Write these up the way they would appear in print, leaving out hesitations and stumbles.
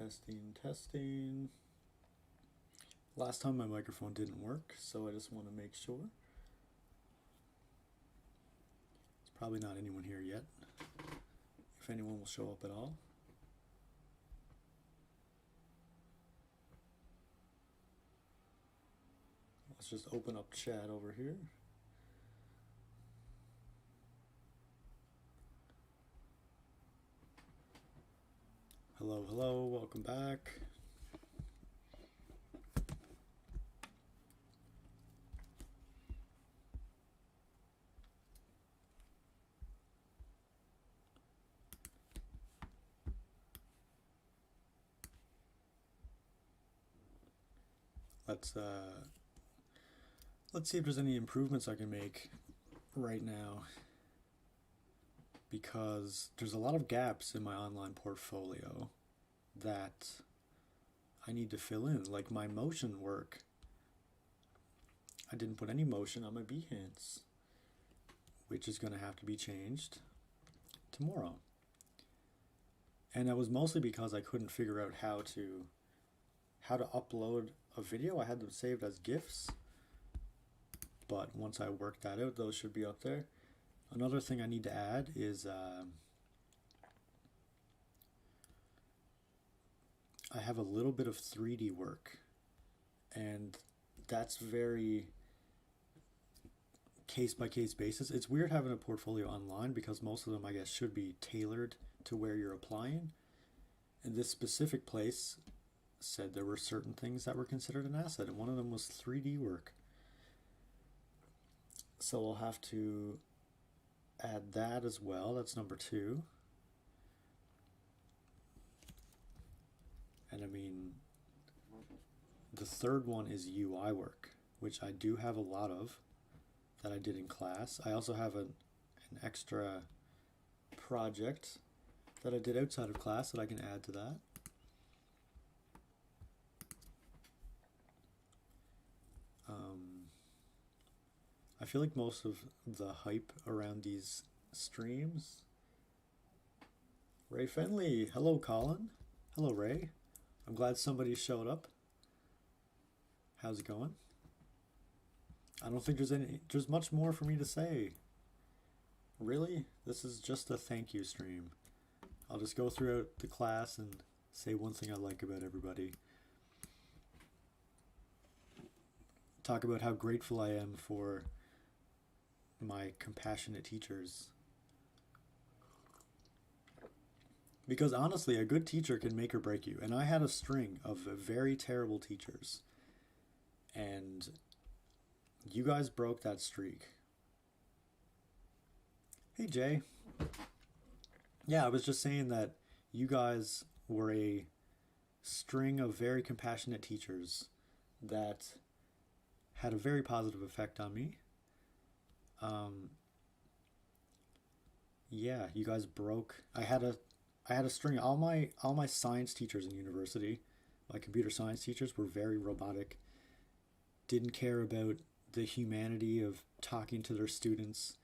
Testing, testing. Last time my microphone didn't work, so I just want to make sure. There's probably not anyone here yet, if anyone will show up at all. Let's just open up chat over here. Hello, hello, welcome back. Let's see if there's any improvements I can make right now, because there's a lot of gaps in my online portfolio that I need to fill in, like my motion work. I didn't put any motion on my Behance, which is going to have to be changed tomorrow. And that was mostly because I couldn't figure out how to upload a video. I had them saved as GIFs, but once I worked that out, those should be up there. Another thing I need to add is I have a little bit of 3D work, and that's very case-by-case basis. It's weird having a portfolio online because most of them, I guess, should be tailored to where you're applying. And this specific place said there were certain things that were considered an asset, and one of them was 3D work. So I'll have to add that as well. That's number 2. And I mean, the third one is UI work, which I do have a lot of that I did in class. I also have an extra project that I did outside of class that I can add to that. I feel like most of the hype around these streams. Ray Fenley, hello Colin. Hello Ray. I'm glad somebody showed up. How's it going? I don't think there's much more for me to say. Really? This is just a thank you stream. I'll just go throughout the class and say one thing I like about everybody. Talk about how grateful I am for my compassionate teachers. Because honestly, a good teacher can make or break you. And I had a string of very terrible teachers. And you guys broke that streak. Hey Jay. Yeah, I was just saying that you guys were a string of very compassionate teachers that had a very positive effect on me. Yeah, you guys broke. I had a string. All my science teachers in university, my computer science teachers, were very robotic. Didn't care about the humanity of talking to their students.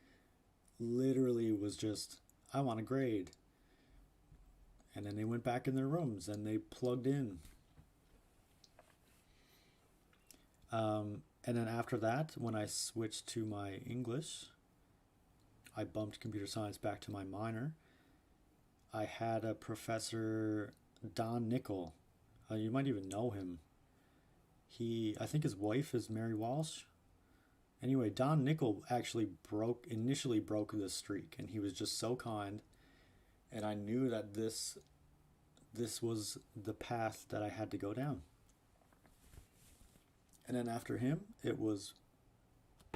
Literally was just, I want a grade. And then they went back in their rooms and they plugged in. And then after that, when I switched to my English, I bumped computer science back to my minor. I had a professor, Don Nickel. You might even know him. I think his wife is Mary Walsh. Anyway, Don Nickel actually initially broke the streak, and he was just so kind. And I knew that this was the path that I had to go down. And then after him, it was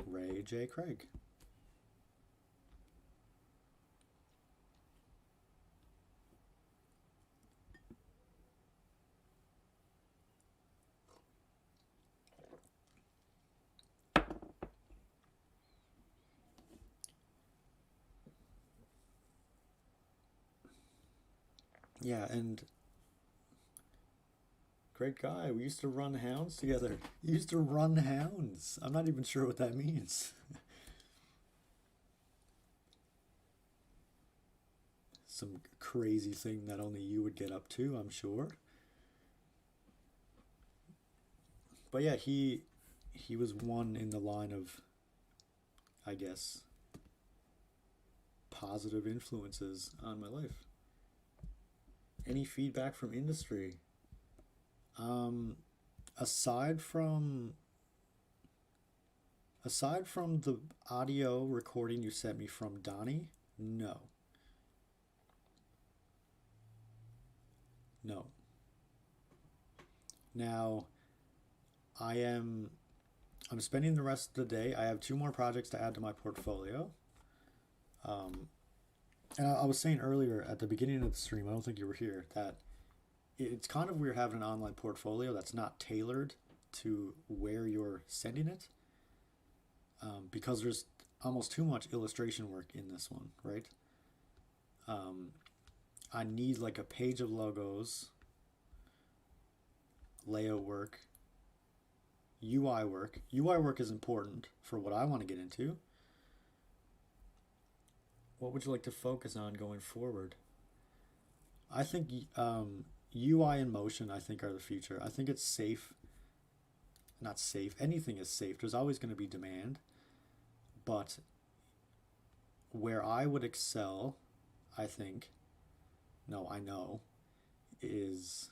Ray J. Craig. Yeah, and great guy. We used to run hounds together. You used to run hounds. I'm not even sure what that means. Some crazy thing that only you would get up to, I'm sure. But yeah, he was one in the line of, I guess, positive influences on my life. Any feedback from industry? Um, aside from the audio recording you sent me from Donnie, no. No. Now, I'm spending the rest of the day. I have two more projects to add to my portfolio. Um, and I was saying earlier at the beginning of the stream, I don't think you were here, that it's kind of weird having an online portfolio that's not tailored to where you're sending it, because there's almost too much illustration work in this one, right? Um, I need like a page of logos, layout work, UI work. UI work is important for what I want to get into. What would you like to focus on going forward? I think UI and motion, I think, are the future. I think it's safe. Not safe. Anything is safe. There's always going to be demand. But where I would excel, I think, no, I know, is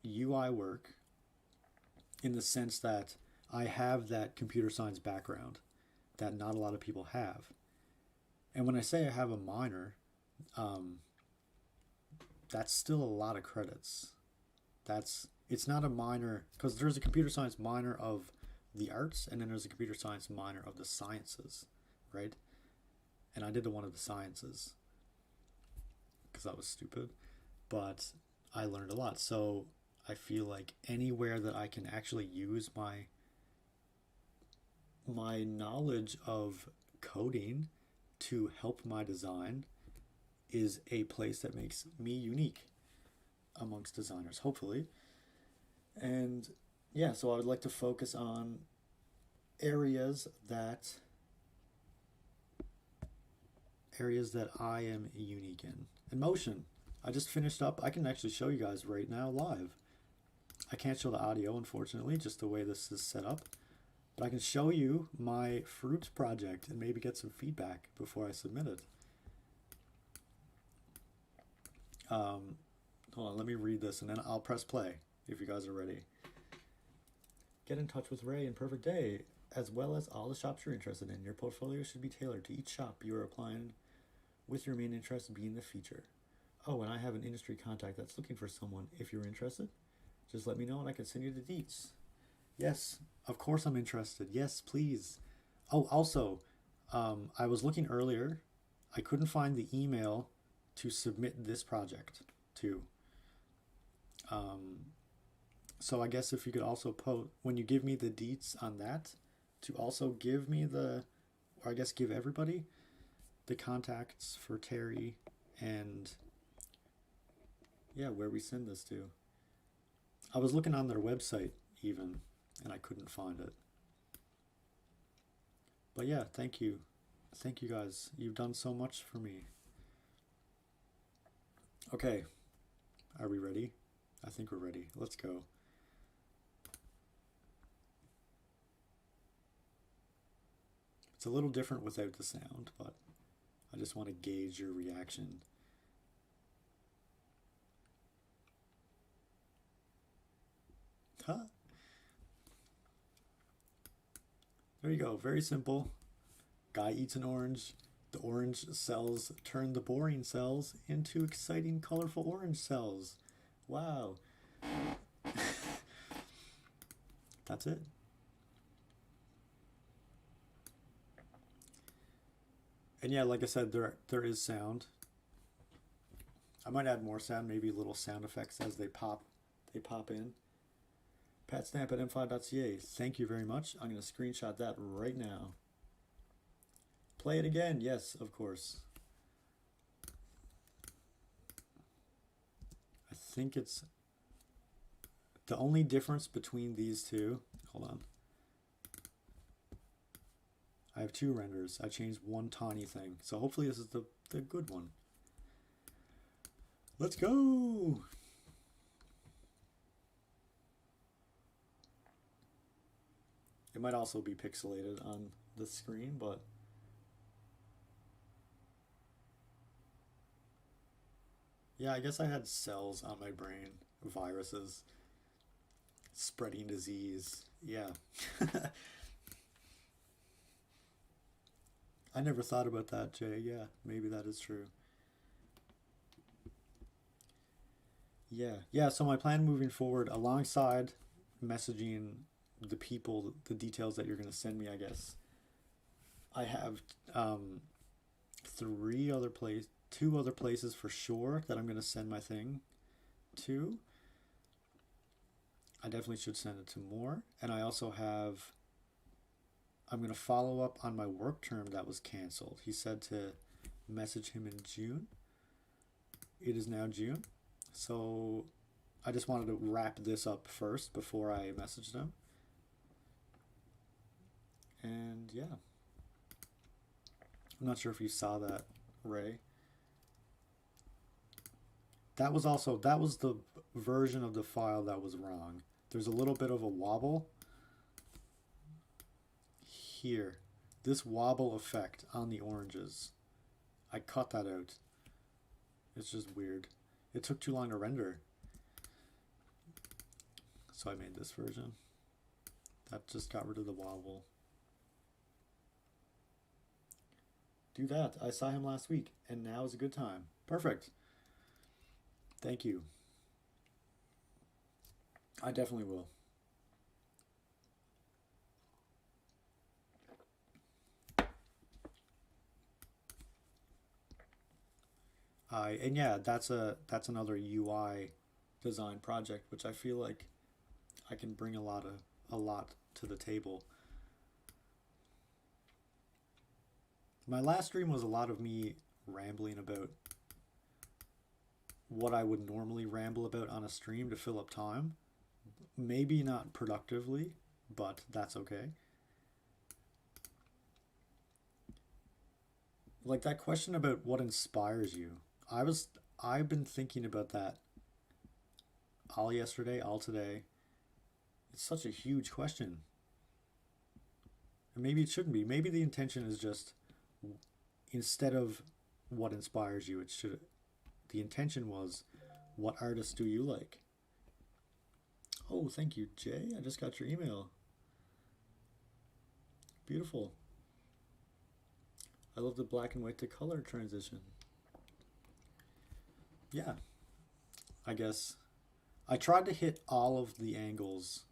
UI work, in the sense that I have that computer science background that not a lot of people have. And when I say I have a minor, that's still a lot of credits. It's not a minor, because there's a computer science minor of the arts, and then there's a computer science minor of the sciences, right? And I did the one of the sciences because that was stupid, but I learned a lot. So I feel like anywhere that I can actually use my knowledge of coding to help my design is a place that makes me unique amongst designers, hopefully. And yeah, so I would like to focus on areas that I am unique in. And motion, I just finished up. I can actually show you guys right now live. I can't show the audio, unfortunately, just the way this is set up. But I can show you my fruits project and maybe get some feedback before I submit it. Hold on, let me read this and then I'll press play if you guys are ready. Get in touch with Ray in Perfect Day, as well as all the shops you're interested in. Your portfolio should be tailored to each shop you are applying, with your main interest being the feature. Oh, and I have an industry contact that's looking for someone. If you're interested, just let me know and I can send you the deets. Yes, of course I'm interested. Yes, please. Oh, also, I was looking earlier. I couldn't find the email to submit this project to. So I guess if you could also post, when you give me the deets on that, to also give me or I guess give everybody the contacts for Terry and yeah, where we send this to. I was looking on their website even, and I couldn't find it. But yeah, thank you. Thank you guys. You've done so much for me. Okay, are we ready? I think we're ready. Let's go. It's a little different without the sound, but I just want to gauge your reaction. Huh? There you go. Very simple. Guy eats an orange. The orange cells turn the boring cells into exciting, colorful orange cells. Wow. That's it. And yeah, like I said, there is sound. I might add more sound, maybe little sound effects as they pop in. PatStamp at m5.ca. Thank you very much. I'm going to screenshot that right now. Play it again. Yes, of course. I think it's the only difference between these two. Hold on. I have two renders. I changed one tiny thing. So hopefully this is the good one. Let's go. It might also be pixelated on the screen, but yeah, I guess I had cells on my brain, viruses, spreading disease. Yeah. I never thought about that, Jay. Yeah, maybe that is true. Yeah. Yeah, so my plan moving forward alongside messaging the people, the details that you're going to send me, I guess. I have three other place, two other places for sure that I'm going to send my thing to. I definitely should send it to more. And I also have, I'm going to follow up on my work term that was canceled. He said to message him in June. It is now June. So I just wanted to wrap this up first before I messaged him. And yeah. I'm not sure if you saw that, Ray. That was the version of the file that was wrong. There's a little bit of a wobble here. This wobble effect on the oranges. I cut that out. It's just weird. It took too long to render. So I made this version. That just got rid of the wobble. Do that. I saw him last week, and now is a good time. Perfect. Thank you. I definitely will. And yeah, that's another UI design project, which I feel like I can bring a lot to the table. My last stream was a lot of me rambling about what I would normally ramble about on a stream to fill up time. Maybe not productively, but that's okay. Like that question about what inspires you. I've been thinking about that all yesterday, all today. It's such a huge question. And maybe it shouldn't be. Maybe the intention is just instead of what inspires you, the intention was what artists do you like? Oh, thank you, Jay. I just got your email. Beautiful. I love the black and white to color transition. Yeah, I guess I tried to hit all of the angles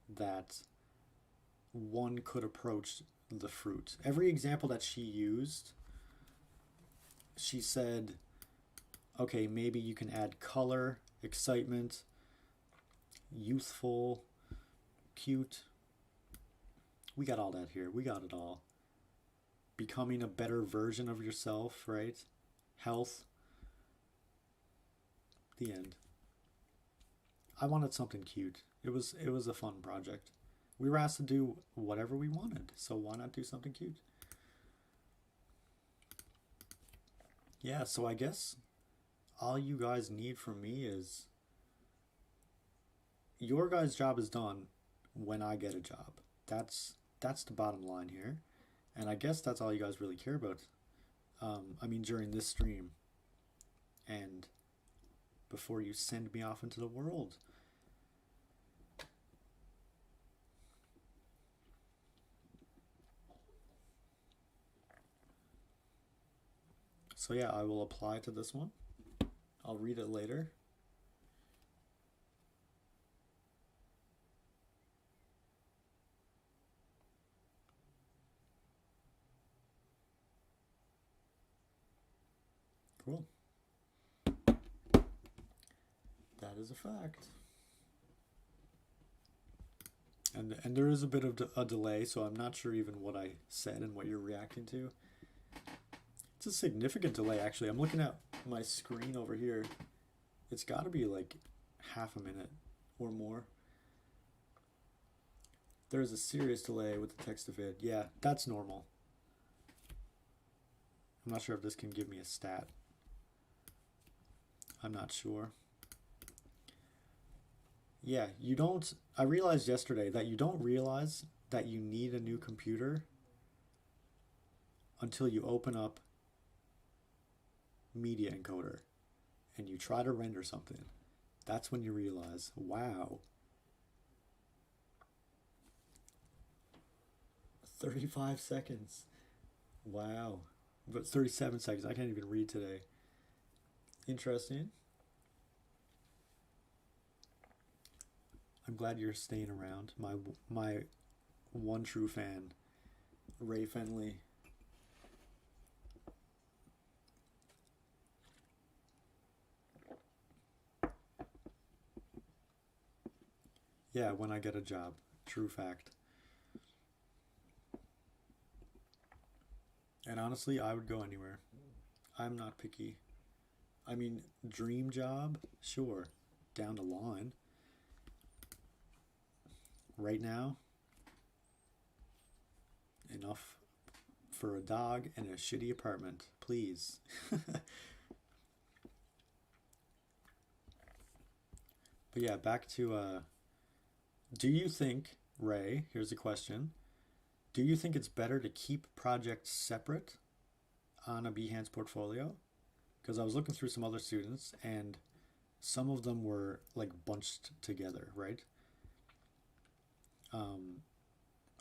that one could approach the fruit. Every example that she used, she said, okay, maybe you can add color, excitement, youthful, cute. We got all that here. We got it all. Becoming a better version of yourself, right? Health. The end. I wanted something cute. It was a fun project. We were asked to do whatever we wanted, so why not do something cute? Yeah, so I guess all you guys need from me is your guys' job is done when I get a job. That's the bottom line here. And I guess that's all you guys really care about. I mean, during this stream and before you send me off into the world. So yeah, I will apply to this one. I'll read it later. Cool. That is a fact. And there is a bit of a delay, so I'm not sure even what I said and what you're reacting to. It's a significant delay, actually. I'm looking at my screen over here. It's got to be like half a minute or more. There's a serious delay with the text to vid. Yeah, that's normal. I'm not sure if this can give me a stat. I'm not sure. Yeah, you don't. I realized yesterday that you don't realize that you need a new computer until you open up Media Encoder and you try to render something. That's when you realize, wow, 35 seconds. Wow. But 37 seconds. I can't even read today. Interesting. I'm glad you're staying around. My one true fan, Ray Fenley. Yeah, when I get a job. True fact. And honestly, I would go anywhere. I'm not picky. I mean, dream job? Sure. Down the line. Right now, enough for a dog and a shitty apartment. Please. But yeah, back to do you think, Ray, here's a question. Do you think it's better to keep projects separate on a Behance portfolio? Because I was looking through some other students and some of them were like bunched together, right?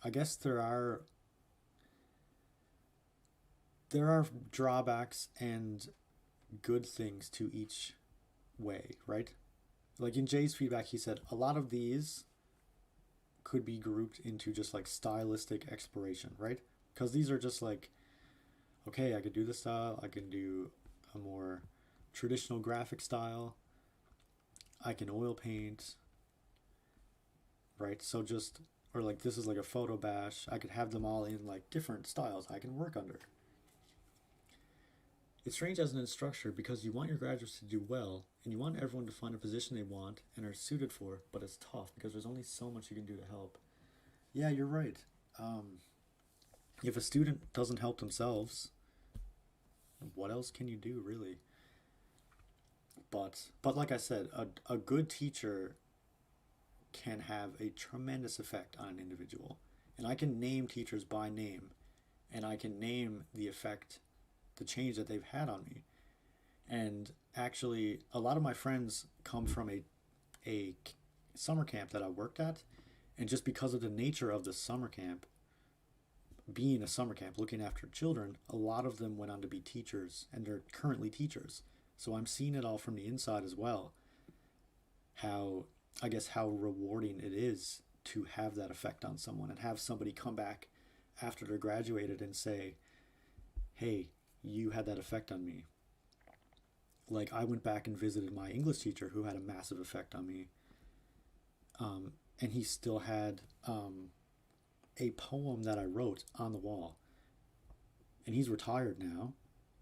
I guess there are drawbacks and good things to each way, right? Like in Jay's feedback, he said a lot of these could be grouped into just like stylistic exploration, right? Because these are just like, okay, I could do this style, I can do a more traditional graphic style, I can oil paint, right? So just, or like this is like a photo bash, I could have them all in like different styles I can work under. It's strange as an instructor because you want your graduates to do well and you want everyone to find a position they want and are suited for, but it's tough because there's only so much you can do to help. Yeah, you're right. If a student doesn't help themselves, what else can you do really? But like I said, a good teacher can have a tremendous effect on an individual. And I can name teachers by name and I can name the effect, the change that they've had on me. And actually, a lot of my friends come from a summer camp that I worked at, and just because of the nature of the summer camp, being a summer camp, looking after children, a lot of them went on to be teachers, and they're currently teachers. So I'm seeing it all from the inside as well. How, I guess, how rewarding it is to have that effect on someone and have somebody come back after they're graduated and say, hey, you had that effect on me. Like I went back and visited my English teacher who had a massive effect on me. And he still had a poem that I wrote on the wall. And he's retired now.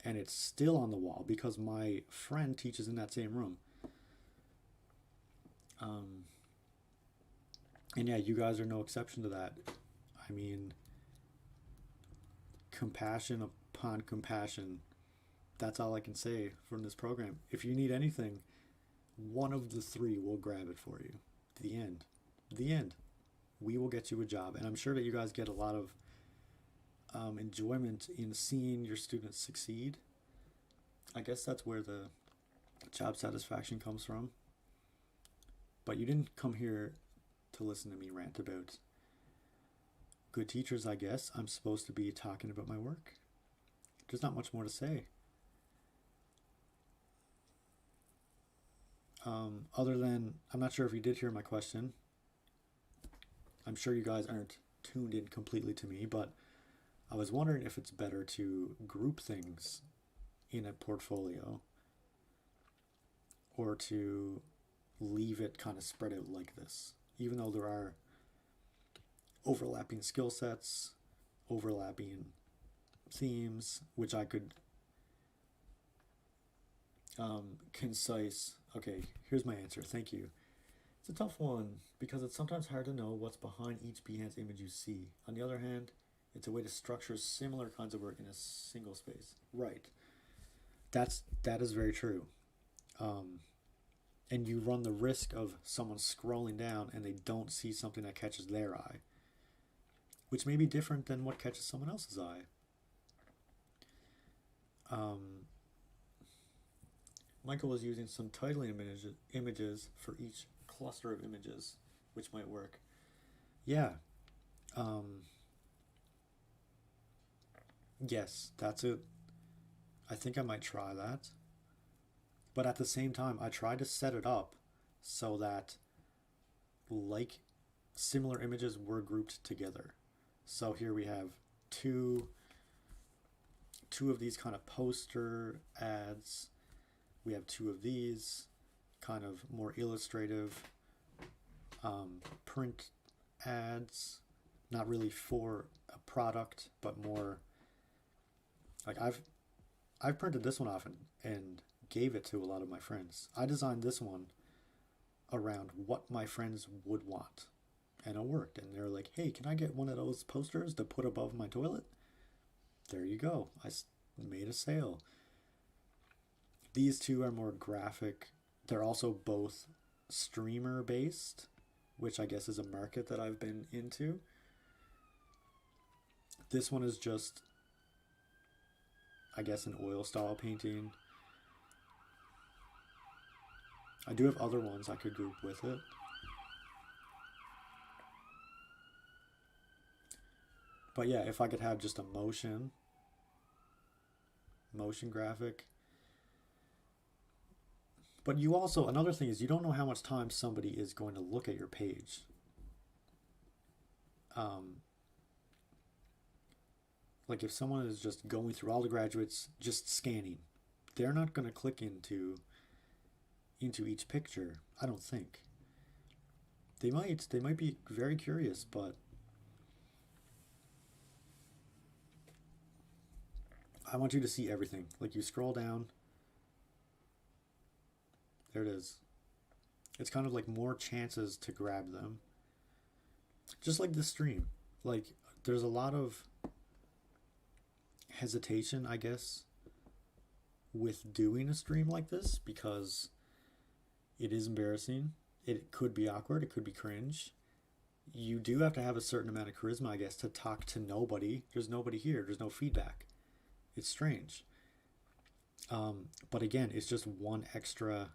And it's still on the wall because my friend teaches in that same room. And yeah, you guys are no exception to that. I mean, compassion upon compassion. That's all I can say from this program. If you need anything, one of the three will grab it for you. The end. The end. We will get you a job. And I'm sure that you guys get a lot of enjoyment in seeing your students succeed. I guess that's where the job satisfaction comes from. But you didn't come here to listen to me rant about good teachers, I guess. I'm supposed to be talking about my work. There's not much more to say. Other than, I'm not sure if you did hear my question. I'm sure you guys aren't tuned in completely to me, but I was wondering if it's better to group things in a portfolio or to leave it kind of spread out like this, even though there are overlapping skill sets, overlapping themes, which I could concise. Okay, here's my answer. Thank you. It's a tough one because it's sometimes hard to know what's behind each Behance image you see. On the other hand, it's a way to structure similar kinds of work in a single space. Right. That is very true. And you run the risk of someone scrolling down and they don't see something that catches their eye. which may be different than what catches someone else's eye. Michael was using some titling images for each cluster of images, which might work. Yeah. Yes, that's it. I think I might try that. But at the same time, I tried to set it up so that like similar images were grouped together. So here we have two of these kind of poster ads. We have two of these kind of more illustrative print ads, not really for a product, but more like I've printed this one off and gave it to a lot of my friends. I designed this one around what my friends would want, and it worked. And they're like, hey, can I get one of those posters to put above my toilet? There you go. I made a sale. These two are more graphic. They're also both streamer based, which I guess is a market that I've been into. This one is just, I guess, an oil style painting. I do have other ones I could group with it. But yeah, if I could have just a motion graphic. But you also, another thing is you don't know how much time somebody is going to look at your page. Like if someone is just going through all the graduates, just scanning, they're not going to click into each picture, I don't think. They might be very curious, but I want you to see everything. Like you scroll down, there it is. It's kind of like more chances to grab them. Just like the stream. Like there's a lot of hesitation, I guess, with doing a stream like this because it is embarrassing. It could be awkward. It could be cringe. You do have to have a certain amount of charisma, I guess, to talk to nobody. There's nobody here. There's no feedback. It's strange. But again, it's just one extra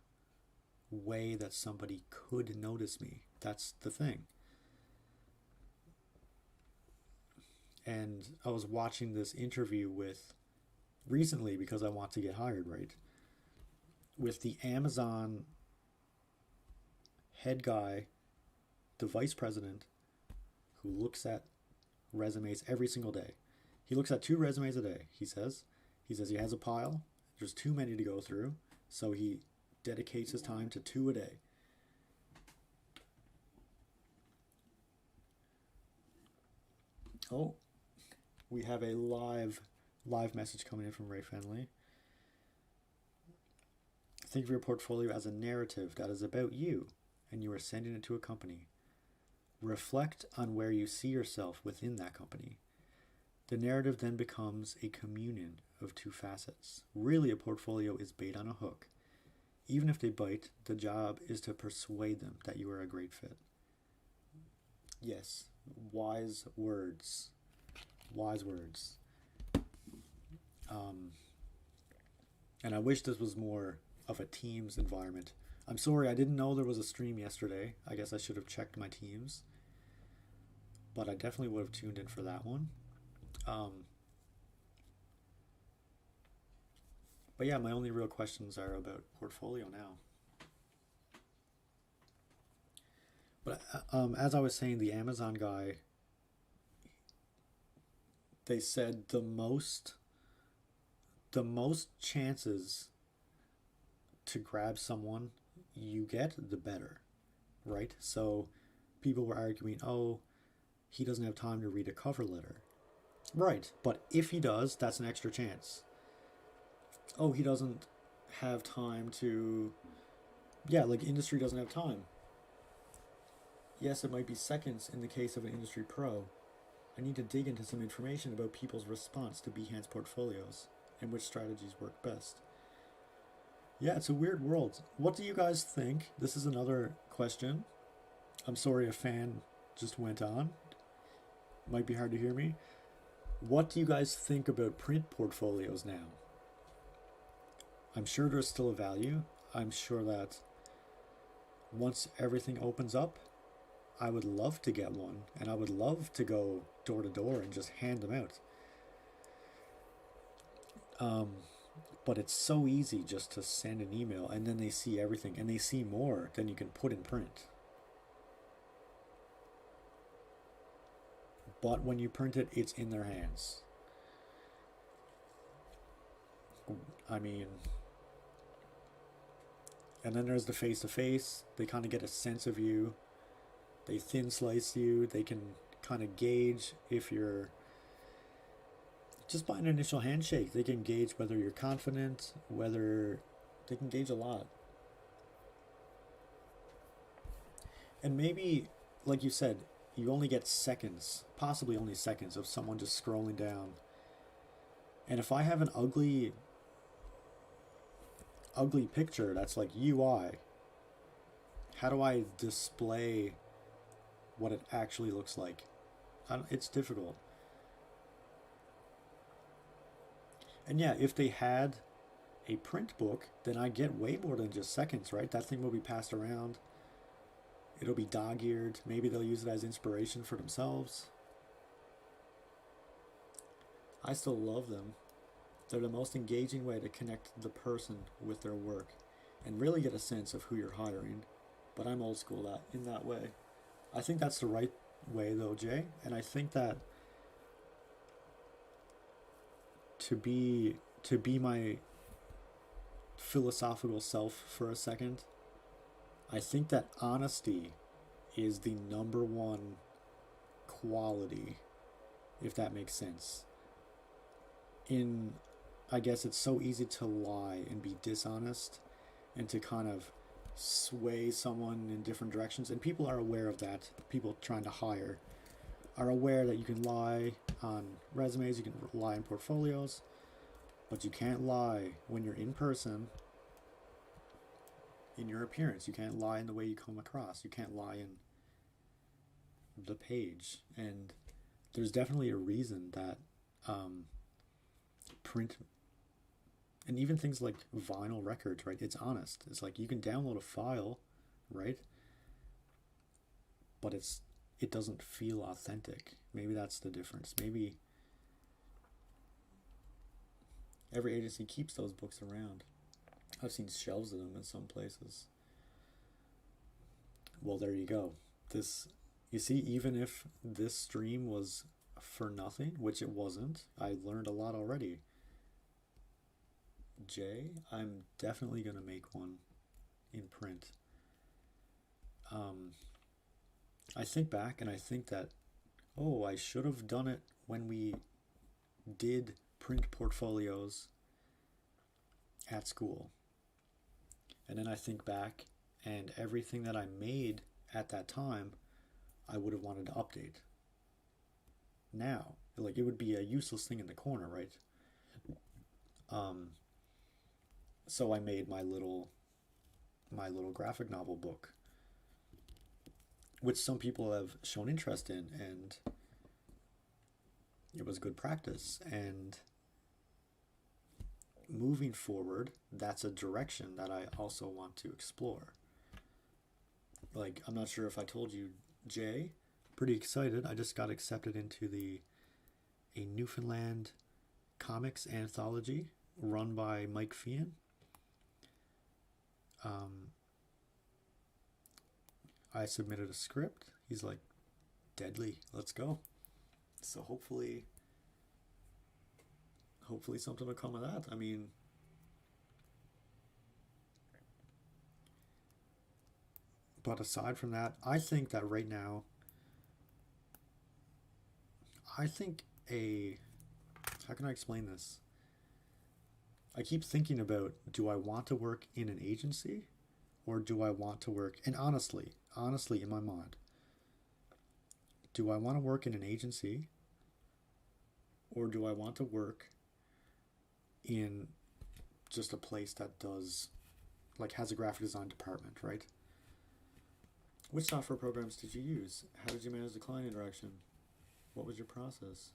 way that somebody could notice me. That's the thing. And I was watching this interview recently because I want to get hired, right? With the Amazon head guy, the vice president, who looks at resumes every single day. He looks at 2 resumes a day, he says. He says he has a pile. There's too many to go through. So he dedicates his time to 2 a day. Oh, we have a live message coming in from Ray Fenley. Think of your portfolio as a narrative that is about you, and you are sending it to a company. Reflect on where you see yourself within that company. The narrative then becomes a communion of 2 facets. Really, a portfolio is bait on a hook. Even if they bite, the job is to persuade them that you are a great fit. Yes, wise words. Wise words. And I wish this was more of a Teams environment. I'm sorry, I didn't know there was a stream yesterday. I guess I should have checked my Teams. But I definitely would have tuned in for that one. But yeah, my only real questions are about portfolio now. But as I was saying, the Amazon guy, they said the most chances to grab someone you get, the better, right? So people were arguing, oh, he doesn't have time to read a cover letter. Right, but if he does, that's an extra chance. Oh, he doesn't have time to... Yeah, like industry doesn't have time. Yes, it might be seconds in the case of an industry pro. I need to dig into some information about people's response to Behance portfolios and which strategies work best. Yeah, it's a weird world. What do you guys think? This is another question. I'm sorry a fan just went on. Might be hard to hear me. What do you guys think about print portfolios now? I'm sure there's still a value. I'm sure that once everything opens up, I would love to get one, and I would love to go door to door and just hand them out. Um, but it's so easy just to send an email and then they see everything and they see more than you can put in print. But when you print it, it's in their hands. I mean, and then there's the face to face. They kind of get a sense of you. They thin slice you. They can kind of gauge if you're just by an initial handshake. They can gauge whether you're confident, whether they can gauge a lot. And maybe, like you said, you only get seconds, possibly only seconds, of someone just scrolling down. And if I have an ugly picture that's like UI, how do I display what it actually looks like? It's difficult. And yeah, if they had a print book, then I get way more than just seconds, right? That thing will be passed around. It'll be dog-eared. Maybe they'll use it as inspiration for themselves. I still love them. They're the most engaging way to connect the person with their work and really get a sense of who you're hiring. But I'm old school in that way. I think that's the right way though, Jay. And I think that to be my philosophical self for a second, I think that honesty is the number one quality, if that makes sense. I guess it's so easy to lie and be dishonest and to kind of sway someone in different directions. And people are aware of that. People trying to hire are aware that you can lie on resumes, you can lie in portfolios, but you can't lie when you're in person in your appearance. You can't lie in the way you come across. You can't lie in the page. And there's definitely a reason that print and even things like vinyl records, right? It's honest. It's like you can download a file, right? But it doesn't feel authentic. Maybe that's the difference. Maybe every agency keeps those books around. I've seen shelves of them in some places. Well, there you go. You see, even if this stream was for nothing, which it wasn't, I learned a lot already. Jay, I'm definitely going to make one in print. I think back and I think that, I should have done it when we did print portfolios at school. And then I think back and everything that I made at that time, I would have wanted to update. Now, like, it would be a useless thing in the corner, right? So I made my little graphic novel book, which some people have shown interest in, and it was good practice. And moving forward, that's a direction that I also want to explore. Like, I'm not sure if I told you, Jay, pretty excited. I just got accepted into a Newfoundland comics anthology run by Mike Fian. I submitted a script. He's like, deadly, let's go. So hopefully something will come of that. I mean, but aside from that, I think that right now, how can I explain this? I keep thinking about, do I want to work in an agency or do I want to work, and honestly in my mind, do I want to work in an agency or do I want to work in just a place that does, like, has a graphic design department, right? Which software programs did you use? How did you manage the client interaction? What was your process?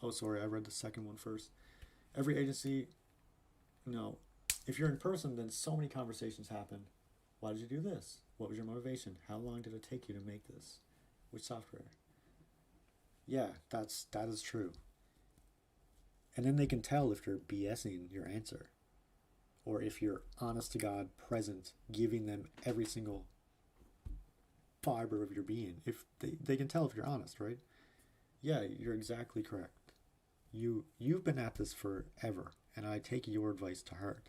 Oh, sorry, I read the second one first. Every agency, no. If you're in person, then so many conversations happen. Why did you do this? What was your motivation? How long did it take you to make this? Which software? Yeah, that is true. And then they can tell if you're BSing your answer, or if you're honest to God present, giving them every single fiber of your being. If they can tell if you're honest, right? Yeah, you're exactly correct. You've been at this forever, and I take your advice to heart.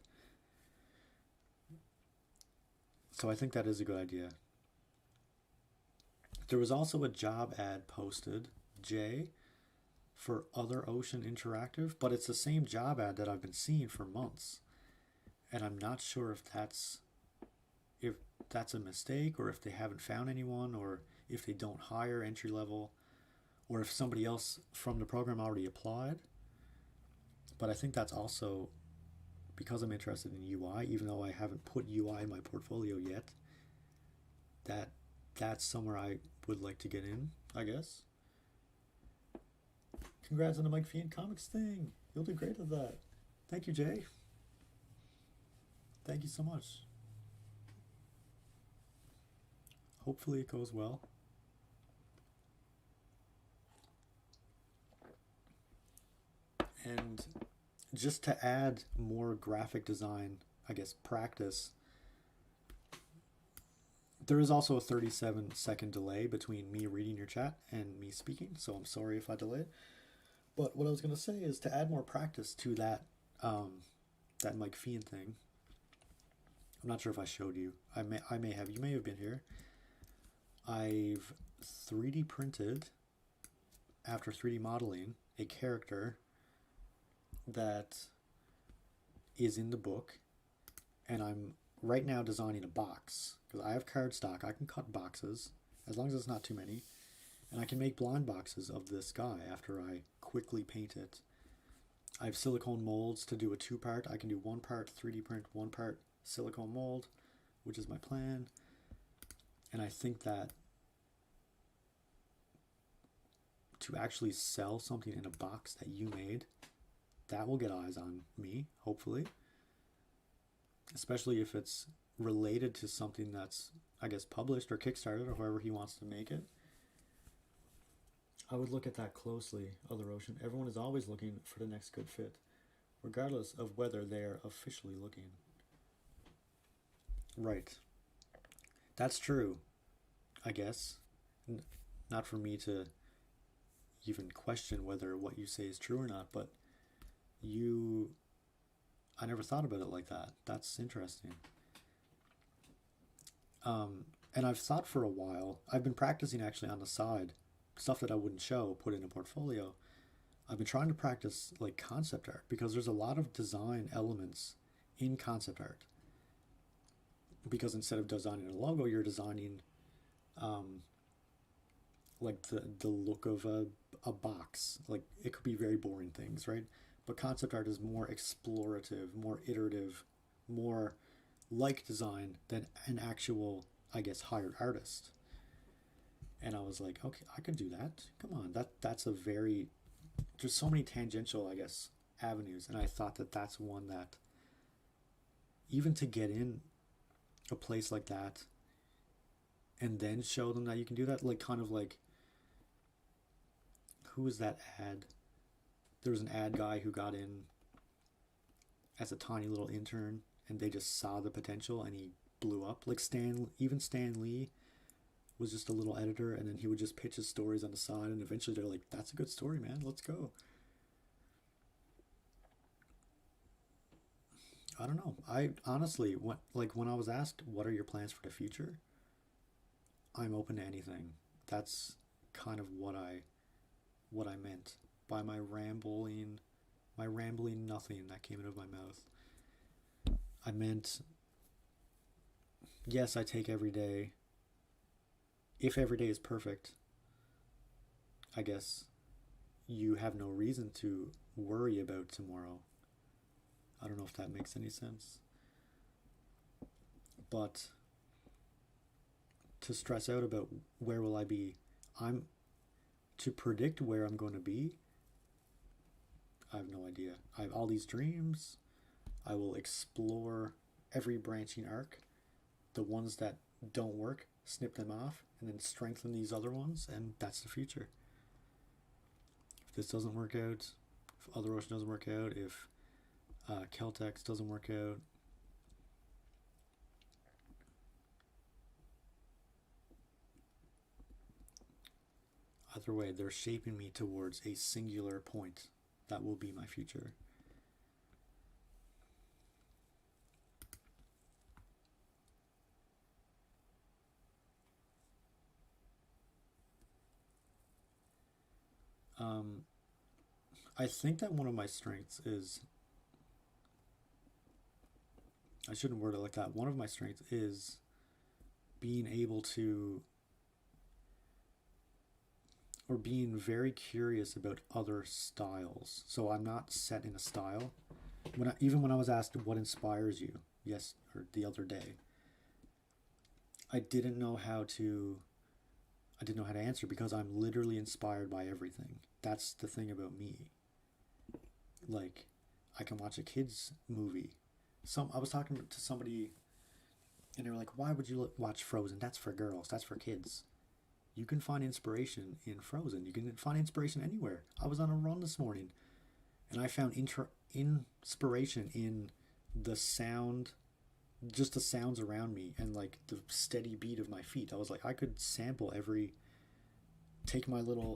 So I think that is a good idea. There was also a job ad posted, Jay, for Other Ocean Interactive, but it's the same job ad that I've been seeing for months. And I'm not sure if that's a mistake, or if they haven't found anyone, or if they don't hire entry level, or if somebody else from the program already applied. But I think that's also because I'm interested in UI, even though I haven't put UI in my portfolio yet. That's somewhere I would like to get in, I guess. Congrats on the Mike Fian Comics thing. You'll do great at that. Thank you, Jay. Thank you so much. Hopefully it goes well. And just to add more graphic design, I guess, practice, there is also a 37-second delay between me reading your chat and me speaking, so I'm sorry if I delay. But what I was going to say is to add more practice to that Mike Fian thing. I'm not sure if I showed you. I may have. You may have been here. I've 3D printed, after 3D modeling, a character that is in the book, and I'm right now designing a box, because I have cardstock. I can cut boxes, as long as it's not too many, and I can make blind boxes of this guy after I quickly paint it. I have silicone molds to do a 2-part. I can do 1 part 3D print, 1 part silicone mold, which is my plan. And I think that to actually sell something in a box that you made, that will get eyes on me, hopefully. Especially if it's related to something that's, I guess, published or Kickstarted or however he wants to make it. I would look at that closely, Other Ocean. Everyone is always looking for the next good fit, regardless of whether they are officially looking. Right. That's true, I guess. Not for me to even question whether what you say is true or not, but I never thought about it like that. That's interesting. And I've thought for a while, I've been practicing actually on the side, stuff that I wouldn't show, put in a portfolio. I've been trying to practice like concept art, because there's a lot of design elements in concept art. Because instead of designing a logo, you're designing like the look of a box. Like, it could be very boring things, right? But concept art is more explorative, more iterative, more like design than an actual, I guess, hired artist. And I was like, okay, I could do that. Come on, that's a very, there's so many tangential, I guess, avenues. And I thought that that's one that, even to get in a place like that and then show them that you can do that, like, kind of like, who was that ad? There was an ad guy who got in as a tiny little intern, and they just saw the potential and he blew up. Like even Stan Lee was just a little editor, and then he would just pitch his stories on the side, and eventually they're like, that's a good story, man, let's go. I don't know. I honestly, when I was asked what are your plans for the future, I'm open to anything. That's kind of what I meant by my rambling nothing that came out of my mouth. I meant, yes, I take every day. If every day is perfect, I guess you have no reason to worry about tomorrow. I don't know if that makes any sense. But to stress out about where will I be, I'm to predict where I'm going to be, I have no idea. I have all these dreams. I will explore every branching arc. The ones that don't work, snip them off, and then strengthen these other ones, and that's the future. If this doesn't work out, if Other Ocean doesn't work out, if Celtex doesn't work out, either way, they're shaping me towards a singular point that will be my future. I think that one of my strengths is, I shouldn't word it like that. One of my strengths is being able to, or being very curious about other styles. So I'm not set in a style. Even when I was asked what inspires you, or the other day, I didn't know how to answer, because I'm literally inspired by everything. That's the thing about me. Like, I can watch a kid's movie. I was talking to somebody, and they were like, "Why would you watch Frozen? That's for girls. That's for kids." You can find inspiration in Frozen. You can find inspiration anywhere. I was on a run this morning, and I found inspiration in the sound, just the sounds around me, and like the steady beat of my feet. I was like, I could sample take my little,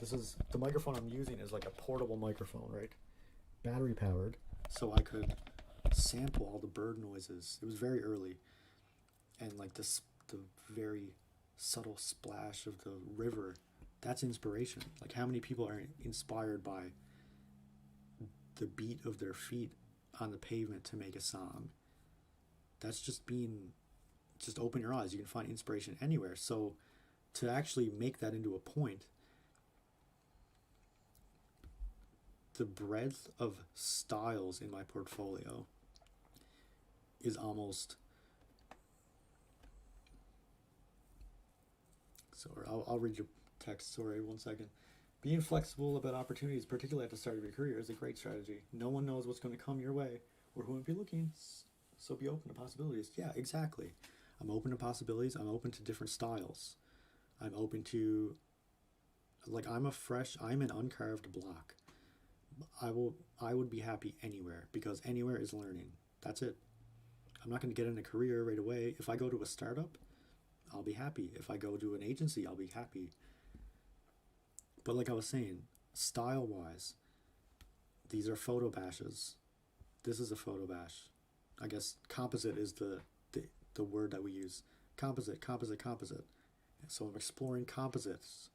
the microphone I'm using is like a portable microphone, right? Battery powered. So I could sample all the bird noises. It was very early. And like the very subtle splash of the river, that's inspiration. Like, how many people are inspired by the beat of their feet on the pavement to make a song? That's just open your eyes. You can find inspiration anywhere. So to actually make that into a point, the breadth of styles in my portfolio is almost, sorry, I'll read your text, sorry, 1 second. Being flexible about opportunities, particularly at the start of your career, is a great strategy. No one knows what's going to come your way or who might be looking, so be open to possibilities. Yeah, exactly. I'm open to possibilities. I'm open to different styles. I'm open to, like, I'm an uncarved block. I would be happy anywhere, because anywhere is learning. That's it. I'm not going to get in a career right away. If I go to a startup, I'll be happy. If I go to an agency, I'll be happy. But like I was saying, style-wise, these are photo bashes. This is a photo bash. I guess composite is the word that we use. Composite. So I'm exploring composites.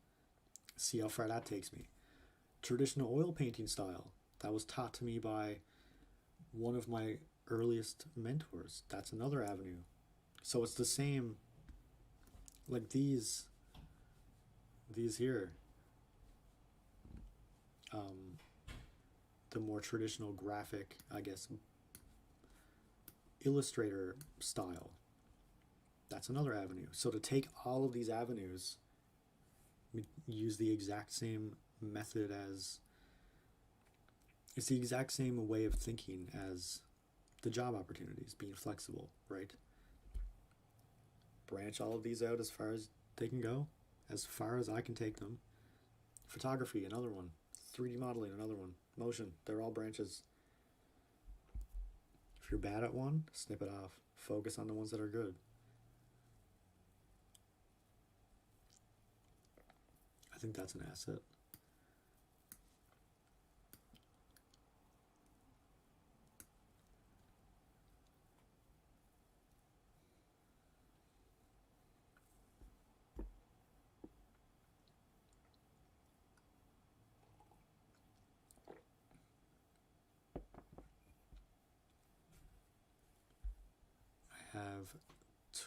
See how far that takes me. Traditional oil painting style. That was taught to me by one of my earliest mentors. That's another avenue. So it's the same, like these here. The more traditional graphic, I guess, illustrator style. That's another avenue. So to take all of these avenues, use the exact same method as, it's the exact same way of thinking as the job opportunities, being flexible, right? Branch all of these out as far as they can go, as far as I can take them. Photography, another one. 3D modeling, another one. Motion, they're all branches. If you're bad at one, snip it off. Focus on the ones that are good. I think that's an asset. Have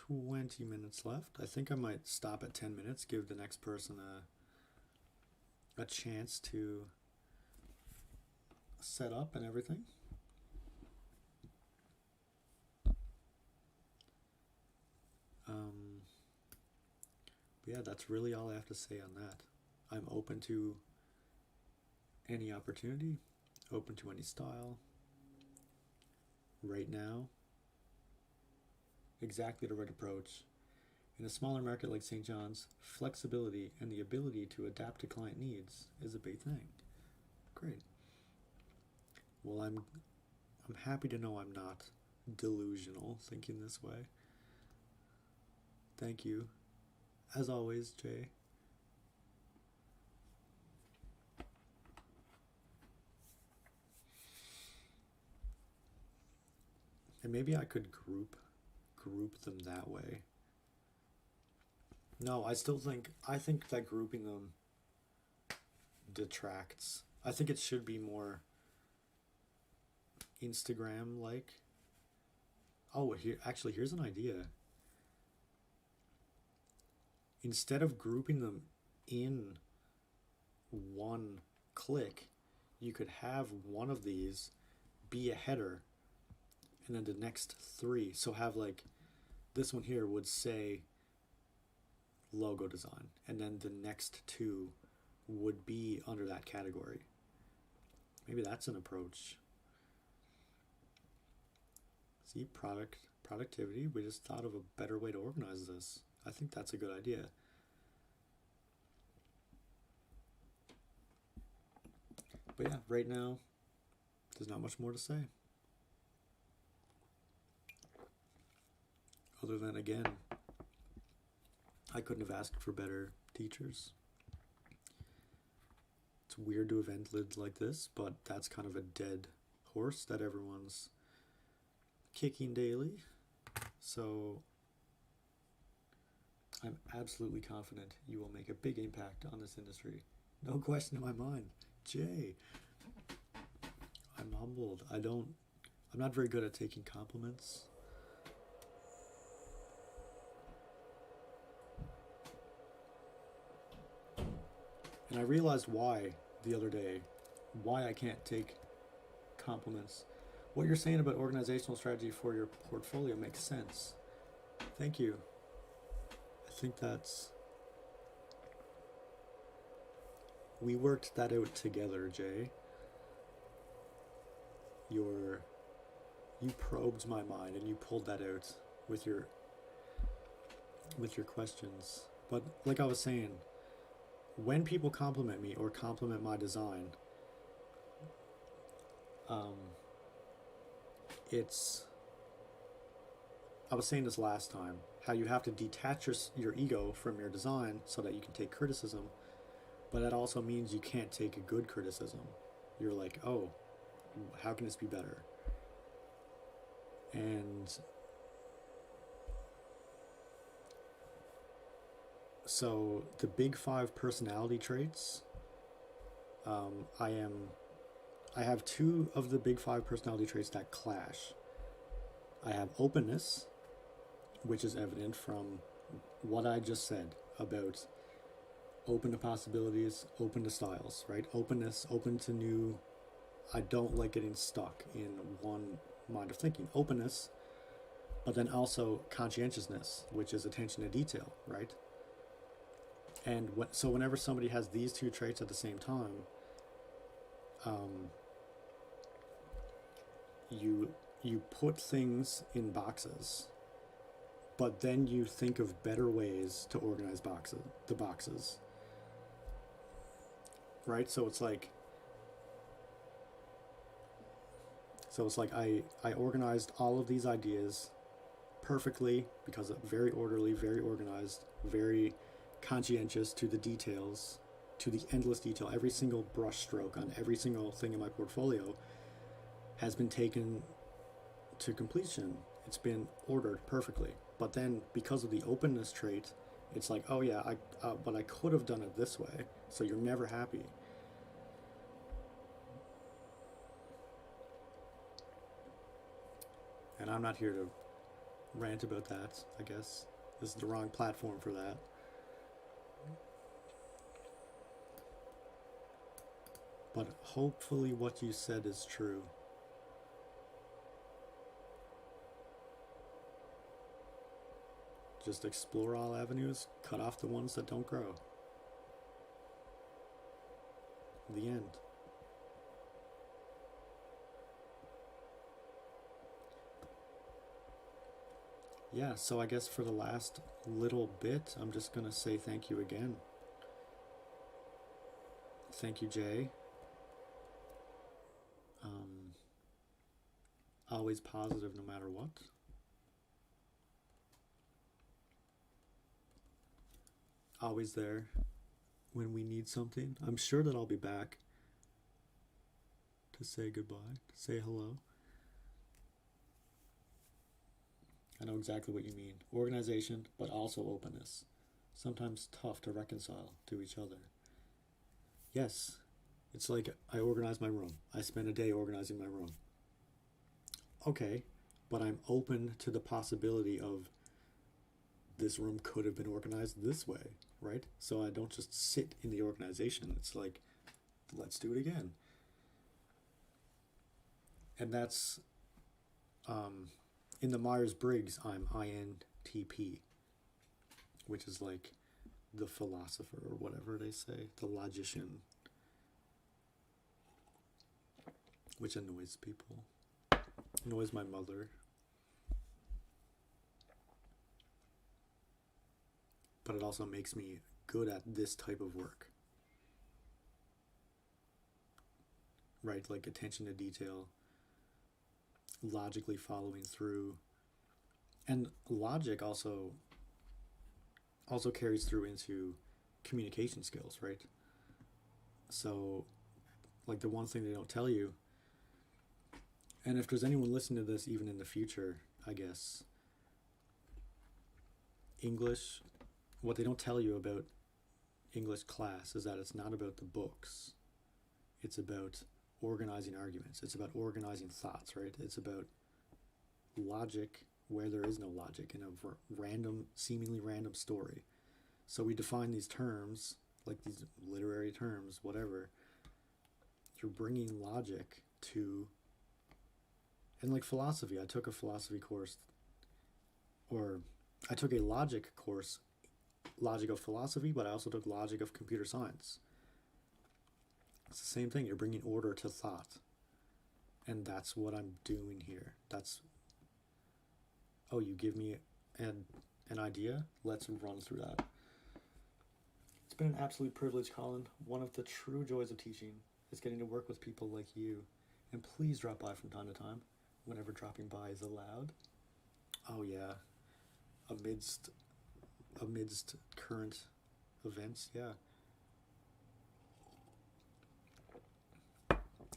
20 minutes left. I think I might stop at 10 minutes, give the next person a chance to set up and everything. Yeah, that's really all I have to say on that. I'm open to any opportunity, open to any style. Right now, exactly the right approach. In a smaller market like St. John's, flexibility and the ability to adapt to client needs is a big thing. Great. Well, I'm happy to know I'm not delusional thinking this way. Thank you. As always, Jay. And maybe I could group them that way. No, I think that grouping them detracts. I think it should be more Instagram like. Oh, here's an idea. Instead of grouping them in one click, you could have one of these be a header and then the next three. So have like this one here would say logo design, and then the next two would be under that category. Maybe that's an approach. See, productivity. We just thought of a better way to organize this. I think that's a good idea. But yeah, right now, there's not much more to say. Other than, again, I couldn't have asked for better teachers. It's weird to have ended like this, but that's kind of a dead horse that everyone's kicking daily. So I'm absolutely confident you will make a big impact on this industry. No question in my mind. Jay, I'm humbled. I'm not very good at taking compliments. And I realized why the other day, why I can't take compliments. What you're saying about organizational strategy for your portfolio makes sense. Thank you. I think we worked that out together, Jay. You probed my mind and you pulled that out with your questions. But like I was saying, when people compliment me or compliment my design, I was saying this last time, how you have to detach your ego from your design so that you can take criticism, but that also means you can't take a good criticism. You're like, oh, how can this be better? And so the big 5 personality traits, I have 2 of the big 5 personality traits that clash. I have openness, which is evident from what I just said about open to possibilities, open to styles, right? Openness, open to new. I don't like getting stuck in one mind of thinking. Openness, but then also conscientiousness, which is attention to detail, right? And so whenever somebody has these 2 traits at the same time, you put things in boxes, but then you think of better ways to organize the boxes, right? So it's like I organized all of these ideas perfectly because it's very orderly, very organized, very conscientious to the details, to the endless detail. Every single brush stroke on every single thing in my portfolio has been taken to completion. It's been ordered perfectly. But then because of the openness trait, it's like, oh yeah, but I could have done it this way. So you're never happy. And I'm not here to rant about that, I guess. This is the wrong platform for that. But hopefully what you said is true. Just explore all avenues, cut off the ones that don't grow. The end. Yeah, so I guess for the last little bit, I'm just going to say thank you again. Thank you, Jay. Always positive no matter what. Always there when we need something. I'm sure that I'll be back to say goodbye, to say hello. I know exactly what you mean. Organization, but also openness. Sometimes tough to reconcile to each other. Yes, it's like I organize my room. I spend a day organizing my room. Okay, but I'm open to the possibility of this room could have been organized this way, right? So I don't just sit in the organization. It's like, let's do it again. And that's, in the Myers-Briggs, I'm INTP, which is like the philosopher or whatever they say, the logician, which annoys people. Annoys my mother. But it also makes me good at this type of work. Right? Like attention to detail, logically following through. And logic also carries through into communication skills, right? So, like the one thing they don't tell you, and if there's anyone listening to this even in the future, I guess, English, what they don't tell you about English class is that it's not about the books. It's about organizing arguments. It's about organizing thoughts, right? It's about logic where there is no logic in a random, seemingly random story. So we define these terms, like these literary terms, whatever. You're bringing logic to, and like philosophy, I took a philosophy course, or I took a logic course, logic of philosophy, but I also took logic of computer science. It's the same thing. You're bringing order to thought. And that's what I'm doing here. That's, oh, you give me an idea? Let's run through that. It's been an absolute privilege, Colin. One of the true joys of teaching is getting to work with people like you. And please drop by from time to time, whenever dropping by is allowed. Oh yeah, amidst current events, yeah.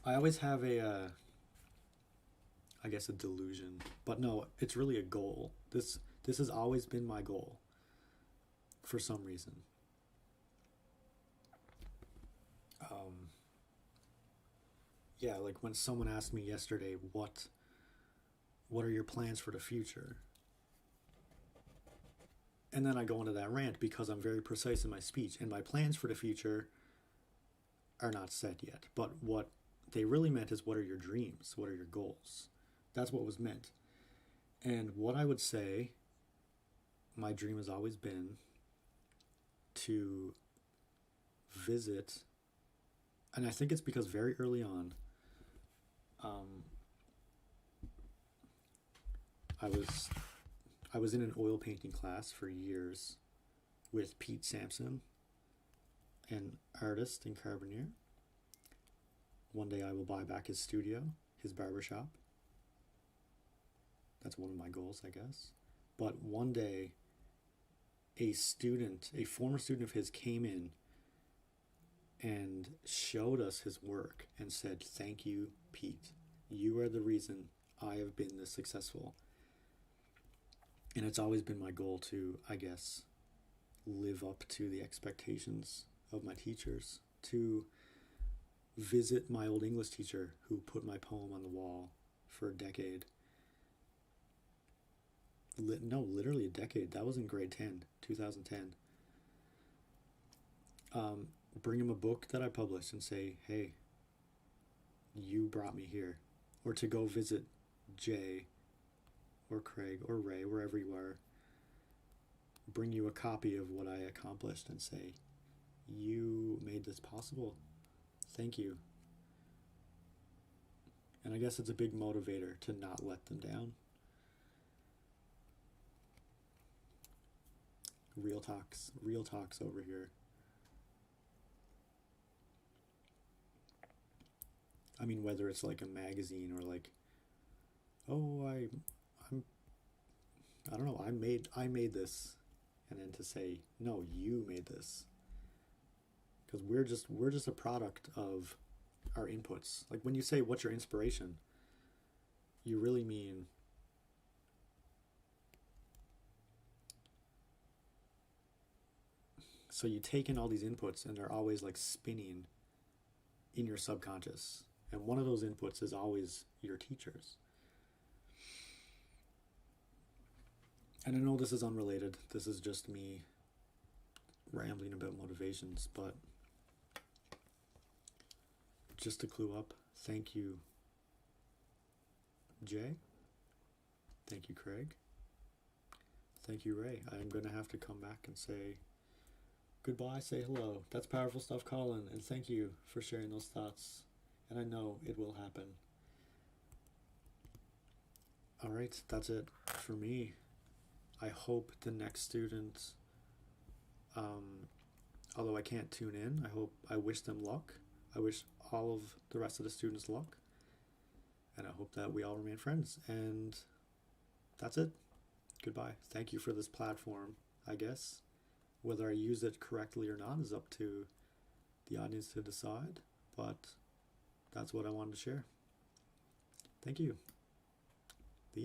I always have a delusion, but no, it's really a goal. This has always been my goal for some reason. Yeah, like when someone asked me yesterday, what are your plans for the future? And then I go into that rant because I'm very precise in my speech, and my plans for the future are not set yet. But what they really meant is, what are your dreams? What are your goals? That's what was meant. And what I would say, my dream has always been to visit, and I think it's because very early on, I was in an oil painting class for years with Pete Sampson, an artist in Carbonear. One day I will buy back his studio, his barbershop. That's one of my goals, I guess. But one day, a former student of his came in and showed us his work and said, "Thank you, Pete. You are the reason I have been this successful." And it's always been my goal to, I guess, live up to the expectations of my teachers, to visit my old English teacher who put my poem on the wall for a decade. Literally a decade. That was in grade 10, 2010. Bring him a book that I published and say, "Hey, you brought me here." Or to go visit Jay or Craig or Ray, wherever you are, bring you a copy of what I accomplished and say, "You made this possible. Thank you. And I guess it's a big motivator to not let them down. Real talks over here. I mean, whether it's like a magazine or like, oh, I'm, I don't know, I made this, and then to say, no, you made this, because we're just a product of our inputs. Like when you say, what's your inspiration, you really mean so you take in all these inputs and they're always like spinning in your subconscious. And one of those inputs is always your teachers. And I know this is unrelated. This is just me rambling about motivations, but just to clue up, thank you, Jay. Thank you, Craig. Thank you, Ray. I'm going to have to come back and say goodbye, say hello. That's powerful stuff, Colin. And thank you for sharing those thoughts. And I know it will happen. All right, that's it for me. I hope the next student, although I can't tune in, I wish them luck. I wish all of the rest of the students luck. And I hope that we all remain friends. And that's it. Goodbye. Thank you for this platform, I guess. Whether I use it correctly or not is up to the audience to decide. But that's what I wanted to share. Thank you.